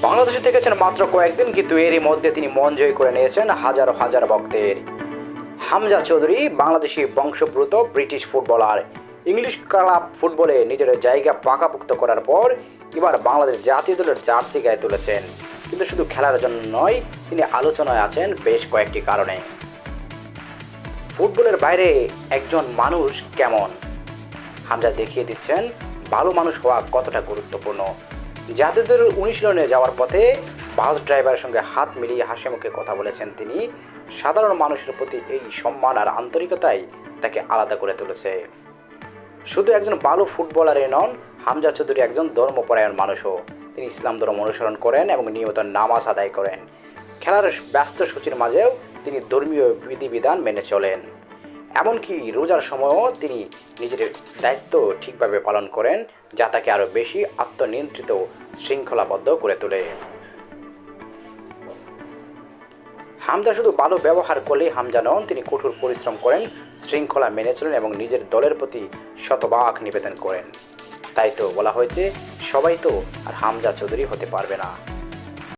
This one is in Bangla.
বাংলাদেশে থেকেছেন মাত্র কয়েকদিন, কিন্তু এরই মধ্যে তিনি মন জয় করে নিয়েছেন হাজার হাজার ভক্তের। হামজা চৌধুরী বাংলাদেশি বংশোদ্ভূত ব্রিটিশ ফুটবলার। ইংলিশ ক্লাব ফুটবলে নিজের জায়গা পাকাপোক্ত করার পর এবার বাংলাদেশ জাতীয় দলের জার্সি গায়ে তুলেছেন। কিন্তু শুধু খেলার জন্য নয়, তিনি আলোচনায় আছেন বেশ কয়েকটি কারণে। ফুটবলের বাইরে একজন মানুষ কেমন, হামজা দেখিয়ে দিচ্ছেন ভালো মানুষ হওয়া কতটা গুরুত্বপূর্ণ। জাতীয় দলের অনুশীলনে যাওয়ার পথে বাস ড্রাইভারের সঙ্গে হাত মিলিয়ে হাসি মুখে কথা বলেছেন তিনি। সাধারণ মানুষের প্রতি এই সম্মান আর আন্তরিকতাই তাকে আলাদা করে তুলেছে। শুধু একজন ভালো ফুটবলারই নন, হামজা চৌধুরী একজন ধর্মপরায়ণ মানুষও। তিনি ইসলাম ধর্ম অনুসরণ করেন এবং নিয়মিত নামাজ আদায় করেন। খেলার ব্যস্ত সূচির মাঝেও তিনি ধর্মীয় বিধিবিধান মেনে চলেন। এমনকি রোজার সময়ও তিনি নিজের দায়িত্ব ঠিকভাবে পালন করেন, যা তাকে আরও বেশি আত্মনিয়ন্ত্রিত শৃঙ্খলাবদ্ধ করে তোলে। হামজা শুধু ভালো ব্যবহার করলেই হামজা নন, তিনি কঠোর পরিশ্রম করেন, শৃঙ্খলা মেনে চলেন এবং নিজের দলের প্রতি শতভাগ নিবেদন করেন। তাই তো বলা হয়েছে, সবাই তো আর হামজা চৌধুরী হতে পারবে না।